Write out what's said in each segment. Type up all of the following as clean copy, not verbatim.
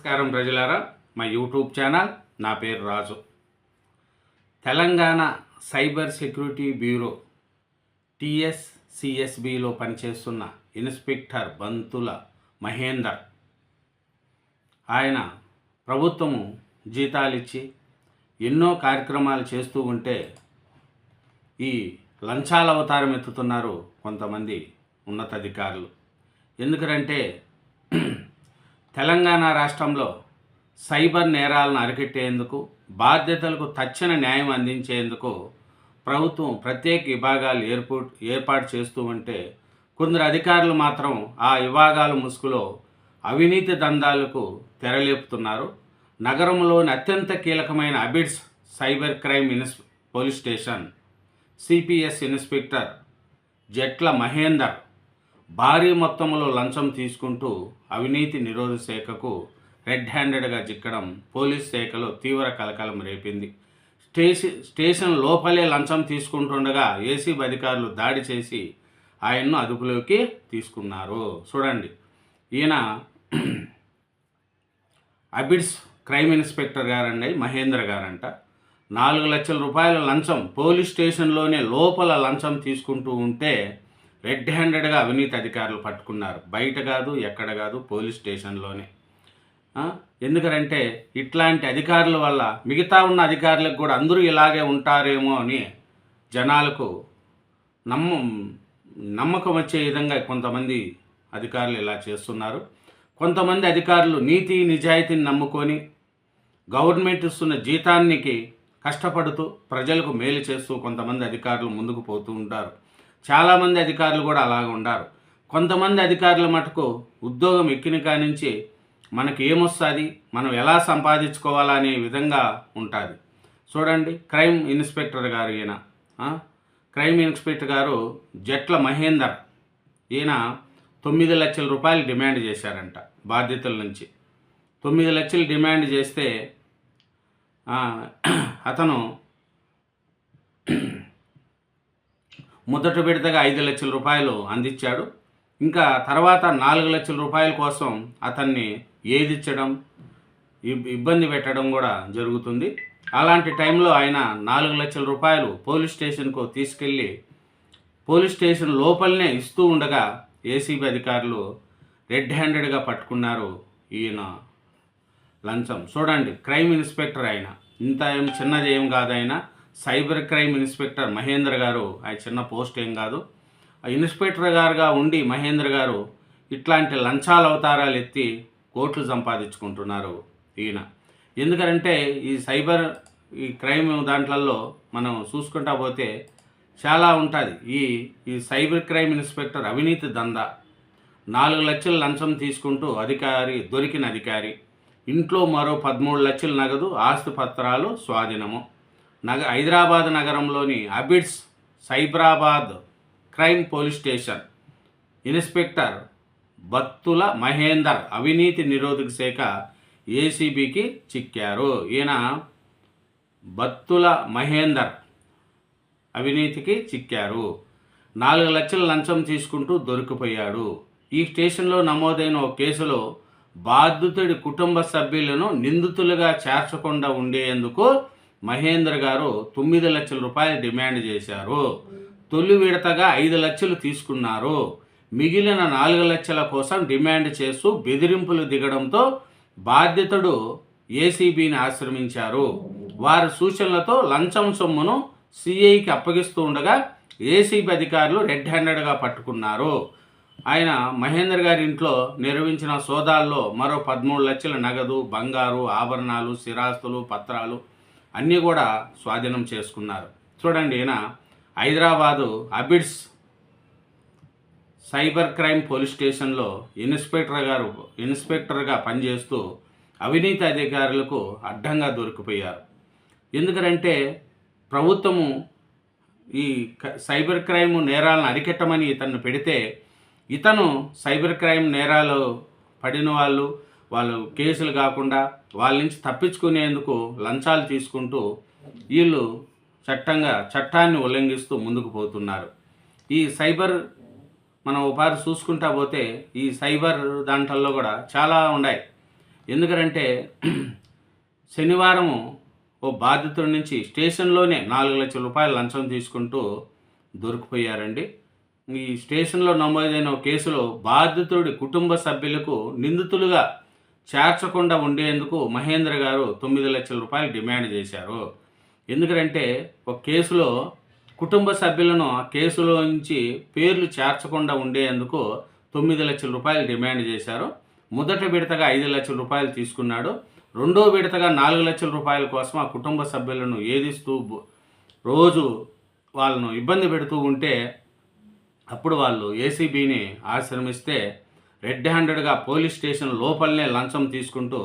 నమస్కారం ప్రజలారా, మా యూట్యూబ్ ఛానల్. నా పేరు రాజు. తెలంగాణ సైబర్ సెక్యూరిటీ బ్యూరో TSCSBలో పనిచేస్తున్న ఇన్స్పెక్టర్ బంతుల మహేందర్, ఆయన ప్రభుత్వము జీతాలిచ్చి ఎన్నో కార్యక్రమాలు చేస్తూ ఉంటే ఈ లంచాల అవతారం ఎత్తుతున్నారు కొంతమంది ఉన్నతాధికారులు. ఎందుకంటే తెలంగాణ రాష్ట్రంలో సైబర్ నేరాలను అరికట్టేందుకు, బాధ్యతలకు తక్షణ న్యాయం అందించేందుకు ప్రభుత్వం ప్రత్యేక విభాగాలు ఏర్పాటు చేస్తూ ఉంటే కొందరు అధికారులు మాత్రం ఆ విభాగాల ముసుగులో అవినీతి దందాలకు తెరలేపుతున్నారు. నగరంలోని అత్యంత కీలకమైన Abids cyber crime police station CPS inspector జట్ల మహేందర్ భారీ మొత్తంలో లంచం తీసుకుంటూ అవినీతి నిరోధక శాఖకు రెడ్ హ్యాండెడ్గా చిక్కడం పోలీస్ శాఖలో తీవ్ర కలకలం రేపింది. స్టేషన్ లోపలే లంచం తీసుకుంటుండగా ఏసీబీ అధికారులు దాడి చేసి ఆయన్ను అదుపులోకి తీసుకున్నారు. చూడండి, ఈయన అబిడ్స్ క్రైమ్ ఇన్స్పెక్టర్ గారండి, మహేంద్ర గారంట. 4 లక్షల రూపాయల లంచం పోలీస్ స్టేషన్లోనే లోపల లంచం తీసుకుంటూ ఉంటే రెడ్ హ్యాండెడ్గా అవినీతి అధికారులు పట్టుకున్నారు. బయట కాదు, ఎక్కడ కాదు, పోలీస్ స్టేషన్లోనే. ఎందుకంటే ఇట్లాంటి అధికారుల వల్ల మిగతా ఉన్న అధికారులకు కూడా అందరూ ఇలాగే ఉంటారేమో అని జనాలకు నమ్మకం వచ్చే విధంగా కొంతమంది అధికారులు ఇలా చేస్తున్నారు. కొంతమంది అధికారులు నీతి నిజాయితీని నమ్ముకొని గవర్నమెంట్ ఇస్తున్న జీతానికి కష్టపడుతూ ప్రజలకు మేలు చేస్తూ కొంతమంది అధికారులు ముందుకు పోతూ ఉంటారు. చాలామంది అధికారులు కూడా అలాగ ఉండారు. కొంతమంది అధికారుల మటుకు ఉద్యోగం ఎక్కిన కానించి మనకి ఏమొస్తుంది, మనం ఎలా సంపాదించుకోవాలనే విధంగా ఉంటుంది. చూడండి, క్రైమ్ ఇన్స్పెక్టర్ గారు ఈయన క్రైమ్ ఇన్స్పెక్టర్ గారు జట్ల మహేందర్, ఈయన 9 లక్షల రూపాయలు డిమాండ్ చేశారంట బాధ్యతల నుంచి. 9 లక్షలు డిమాండ్ చేస్తే అతను మొదటి విడతగా 5 లక్షల రూపాయలు అందించాడు. ఇంకా తర్వాత 4 లక్షల రూపాయల కోసం అతన్ని ఏదిచ్చడం, ఇబ్బంది పెట్టడం కూడా జరుగుతుంది. అలాంటి టైంలో ఆయన 4 లక్షల రూపాయలు పోలీస్ స్టేషన్కు తీసుకెళ్ళి పోలీస్ స్టేషన్ లోపలనే ఇస్తూ ఉండగా ఏసీబీ అధికారులు రెడ్ హ్యాండెడ్గా పట్టుకున్నారు ఈయన లంచం. చూడండి, క్రైమ్ ఇన్స్పెక్టర్ ఆయన, ఇంత ఏం చిన్నది ఏం కాదు. ఆయన సైబర్ క్రైమ్ ఇన్స్పెక్టర్ మహేంద్ర గారు, ఆయన చిన్న పోస్ట్ ఏం కాదు. ఇన్స్పెక్టర్ గారుగా ఉండి మహేంద్ర గారు ఇట్లాంటి లంచాల అవతారాలు ఎత్తి కోట్లు సంపాదించుకుంటున్నారు ఈయన. ఎందుకంటే ఈ క్రైమ్ దాంట్లలో మనం చూసుకుంటా పోతే చాలా ఉంటుంది. ఈ సైబర్ క్రైమ్ ఇన్స్పెక్టర్ అవినీతి దందా, 4 లక్షల లంచం తీసుకుంటూ దొరికిన అధికారి ఇంట్లో మరో 13 లక్షల నగదు, ఆస్తి పత్రాలు స్వాధీనము. హైదరాబాద్ నగరంలోని Abids Cyberabad crime police station inspector Battula Mahender అవినీతి నిరోధక శాఖ ఏసీబీకి చిక్కారు. ఈయన బత్తుల మహేందర్ అవినీతికి చిక్కారు. 4 లక్షల లంచం తీసుకుంటూ దొరికిపోయాడు. ఈ స్టేషన్లో నమోదైన ఒక కేసులో బాధితుడి కుటుంబ సభ్యులను నిందితులుగా చేర్చకుండా ఉండేందుకు మహేంద్ర గారు 9 లక్షల రూపాయలు డిమాండ్ చేశారు. తొలి విడతగా 5 లక్షలు తీసుకున్నారు. మిగిలిన 4 లక్షల కోసం డిమాండ్ చేస్తూ బెదిరింపులు దిగడంతో బాధితుడు ఏసీబీని ఆశ్రమించారు. వారి సూచనలతో లంచం సొమ్మును సిఐకి అప్పగిస్తూ ఉండగా ఏసీబీ అధికారులు రెడ్ హ్యాండెడ్గా పట్టుకున్నారు. ఆయన మహేందర్ గారి ఇంట్లో నిర్వహించిన సోదాల్లో మరో 13 లక్షల నగదు, బంగారు, ఆభరణాలు, స్థిరాస్తులు, పత్రాలు అన్నీ కూడా స్వాధీనం చేసుకున్నారు. చూడండి, ఈయన Hyderabad Abids cyber crime police స్టేషన్లో ఇన్స్పెక్టర్గా పనిచేస్తూ అవినీతి అధికారులకు అడ్డంగా దొరికిపోయారు. ఎందుకంటే ప్రభుత్వము ఈ సైబర్ క్రైమ్ నేరాలను అరికట్టమని ఇతన్ని పెడితే ఇతను సైబర్ క్రైమ్ నేరాలు పడిన వాళ్ళు కేసులు కాకుండా వాళ్ళ నుంచి తప్పించుకునేందుకు లంచాలు తీసుకుంటూ వీళ్ళు చట్టాన్ని ఉల్లంఘిస్తూ ముందుకు పోతున్నారు. ఈ సైబర్ మనం ఒకసారి చూసుకుంటా పోతే ఈ సైబర్ దాంట్లో కూడా చాలా ఉన్నాయి. ఎందుకంటే శనివారము ఓ బాధితుడి నుంచి స్టేషన్లోనే 4 లక్షల రూపాయలు లంచం తీసుకుంటూ దొరికిపోయారండి. ఈ స్టేషన్లో నమోదైన కేసులో బాధితుడి కుటుంబ సభ్యులకు నిందితులుగా చేర్చకుండా ఉండేందుకు మహేంద్ర గారు 9 లక్షల రూపాయలు డిమాండ్ చేశారు. ఎందుకంటే ఒక కేసులో కుటుంబ సభ్యులను ఆ కేసులో నుంచి పేర్లు చేర్చకుండా ఉండేందుకు 9 లక్షల రూపాయలు డిమాండ్ చేశారు. మొదటి విడతగా 5 లక్షల రూపాయలు తీసుకున్నాడు. రెండో విడతగా 4 లక్షల రూపాయల కోసం ఆ కుటుంబ సభ్యులను ఏదిస్తూ రోజు వాళ్ళను ఇబ్బంది పెడుతూ ఉంటే అప్పుడు వాళ్ళు ఏసీబీని ఆశ్రమిస్తే రెడ్ హ్యాండెడ్గా పోలీస్ స్టేషన్ లోపలనే లంచం తీసుకుంటూ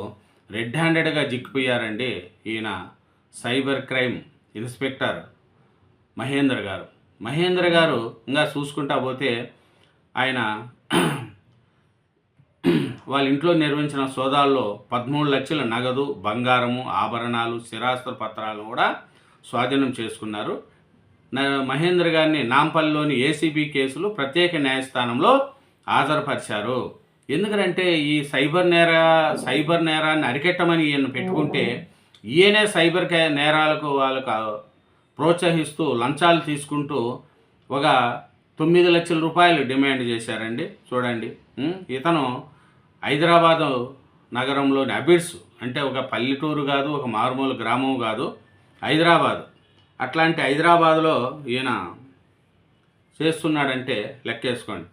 రెడ్ హ్యాండెడ్గా జిక్కిపోయారండి ఈయన సైబర్ క్రైమ్ ఇన్స్పెక్టర్ మహేంద్ర గారు ఇంకా చూసుకుంటా పోతే ఆయన వాళ్ళ ఇంట్లో నిర్వహించిన సోదాల్లో 13 లక్షల నగదు, బంగారము, ఆభరణాలు, స్థిరాస్తి పత్రాలను కూడా స్వాధీనం చేసుకున్నారు. మహేంద్ర గారిని నాంపల్లిలోని ఏసీబీ కేసులు ప్రత్యేక న్యాయస్థానంలో హాజరుపరిచారు. ఎందుకంటే ఈ సైబర్ నేరాన్ని అరికెట్టమని ఈయన పెట్టుకుంటే ఈయనే సైబర్ నేరాలకు వాళ్ళకు ప్రోత్సహిస్తూ లంచాలు తీసుకుంటూ ఒక 9 లక్షల రూపాయలు డిమాండ్ చేశారండి. చూడండి, ఇతను హైదరాబాదు నగరంలోని అబిడ్స్ అంటే ఒక పల్లెటూరు కాదు, ఒక మారుమూల గ్రామం కాదు, హైదరాబాదు. అట్లాంటి హైదరాబాదులో ఈయన చేస్తున్నాడంటే లెక్కేసుకోండి.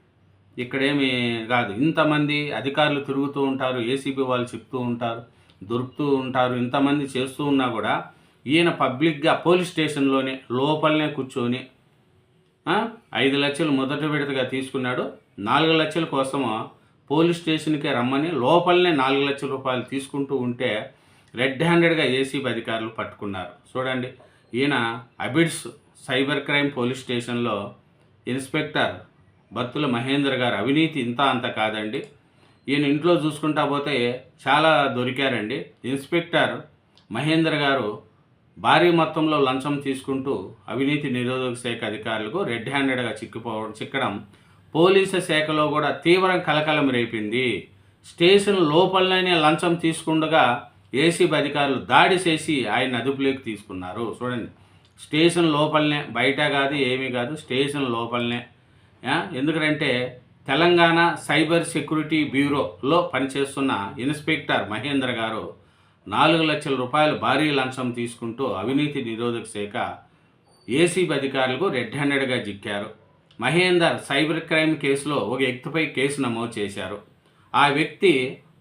ఇక్కడేమీ కాదు, ఇంతమంది అధికారులు తిరుగుతూ ఉంటారు, ఏసీబీ వాళ్ళు చెప్తూ ఉంటారు, దొరుకుతూ ఉంటారు, ఇంతమంది చేస్తూ ఉన్నా కూడా ఈయన పబ్లిక్గా పోలీస్ స్టేషన్లోనే లోపలనే కూర్చొని 5 లక్షలు మొదటి విడతగా తీసుకున్నాడు. 4 లక్షల కోసము పోలీస్ స్టేషన్కే రమ్మని లోపలనే 4 లక్షల రూపాయలు తీసుకుంటూ ఉంటే రెడ్ హ్యాండెడ్గా ఏసీబీ అధికారులు పట్టుకున్నారు. చూడండి, ఈయన అబిడ్స్ సైబర్ క్రైమ్ పోలీస్ స్టేషన్లో ఇన్స్పెక్టర్ బత్తుల మహేంద్ర గారు అవినీతి ఇంత అంత కాదండి. ఈయన ఇంట్లో చూసుకుంటా పోతే చాలా దొరికారండి. ఇన్స్పెక్టర్ మహేంద్ర గారు భారీ మొత్తంలో లంచం తీసుకుంటూ అవినీతి నిరోధక శాఖ అధికారులకు రెడ్ హ్యాండెడ్గా చిక్కడం పోలీసు శాఖలో కూడా తీవ్ర కలకలం రేపింది. స్టేషన్ లోపలనే లంచం తీసుకుండగా ఏసీబీ అధికారులు దాడి చేసి ఆయన అదుపులోకి తీసుకున్నారు. చూడండి, స్టేషన్ లోపలనే, బయట కాదు, ఏమీ కాదు, స్టేషన్ లోపలనే. ఎందుకంటే తెలంగాణ సైబర్ సెక్యూరిటీ బ్యూరోలో పనిచేస్తున్న ఇన్స్పెక్టర్ మహేంద్ర గారు 4 లక్షల రూపాయలు భారీ లంచం తీసుకుంటూ అవినీతి నిరోధక శాఖ ఏసీబీ అధికారులకు రెడ్ హ్యాండెడ్గా జిక్కారు. మహేందర్ సైబర్ క్రైమ్ కేసులో ఒక వ్యక్తిపై కేసు నమోదు చేశారు. ఆ వ్యక్తి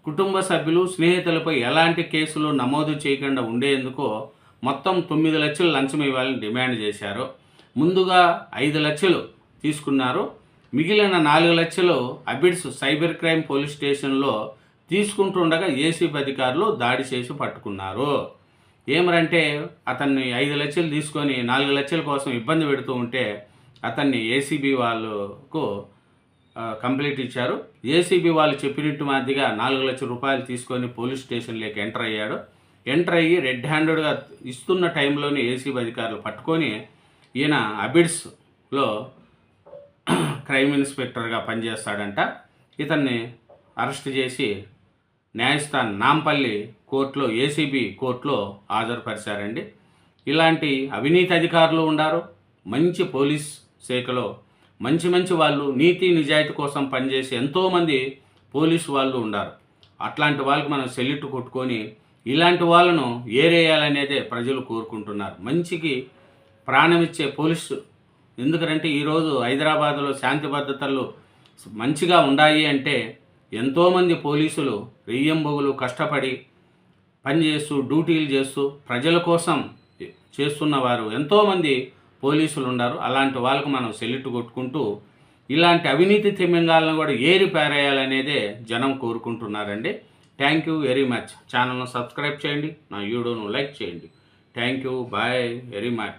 కుటుంబ సభ్యులు, స్నేహితులపై ఎలాంటి కేసులు నమోదు చేయకుండా ఉండేందుకు మొత్తం 9 లక్షలు లంచం ఇవ్వాలని డిమాండ్ చేశారు. ముందుగా 5 లక్షలు తీసుకున్నారు. మిగిలిన 4 లక్షలు అబిడ్స్ సైబర్ క్రైమ్ పోలీస్ స్టేషన్లో తీసుకుంటుండగా ఏసీబీ అధికారులు దాడి చేసి పట్టుకున్నారు. ఏమరంటే అతన్ని 5 లక్షలు తీసుకొని 4 లక్షల కోసం ఇబ్బంది పెడుతూ ఉంటే అతన్ని ఏసీబీ వాళ్ళకు కంప్లైంట్ ఇచ్చారు. ఏసీబీ వాళ్ళు చెప్పినట్టు మాదిరిగా 4 లక్షల రూపాయలు తీసుకొని పోలీస్ స్టేషన్లోకి ఎంటర్ అయ్యాడు. ఎంటర్ అయ్యి రెడ్ హ్యాండెడ్గా ఇస్తున్న టైంలోనే ఏసీబీ అధికారులు పట్టుకొని ఈయన అబిడ్స్లో క్రైమ్ ఇన్స్పెక్టర్గా పనిచేస్తాడంట. ఇతన్ని అరెస్ట్ చేసి న్యాయస్థానం నాంపల్లి కోర్టులో, ఏసీబీ కోర్టులో హాజరుపరిచారండి. ఇలాంటి అవినీతి అధికారులు ఉన్నారు. మంచి పోలీస్ శాఖలో మంచి వాళ్ళు, నీతి నిజాయితీ కోసం పనిచేసే ఎంతోమంది పోలీసు వాళ్ళు ఉన్నారు. అట్లాంటి వాళ్ళకి మనం సెల్యూట్ కొట్టుకొని ఇలాంటి వాళ్ళను ఏరేయాలనేదే ప్రజలు కోరుకుంటున్నారు. మంచికి ప్రాణమిచ్చే పోలీసు. ఎందుకంటే ఈరోజు హైదరాబాదులో శాంతి భద్రతలు మంచిగా ఉన్నాయి అంటే ఎంతోమంది పోలీసులు రెయ్యంబొగులు కష్టపడి పనిచేస్తూ, డ్యూటీలు చేస్తూ ప్రజల కోసం చేస్తున్నవారు ఎంతోమంది పోలీసులు ఉన్నారు. అలాంటి వాళ్ళకు మనం సెల్యూట్ కొట్టుకుంటూ ఇలాంటి అవినీతి తిమింగాలను కూడా ఏరి పారేయాలనేదే జనం కోరుకుంటున్నారండి. Thank you very much. ఛానల్ను సబ్స్క్రైబ్ చేయండి, నా వీడియోను లైక్ చేయండి. Thank you, bye very much.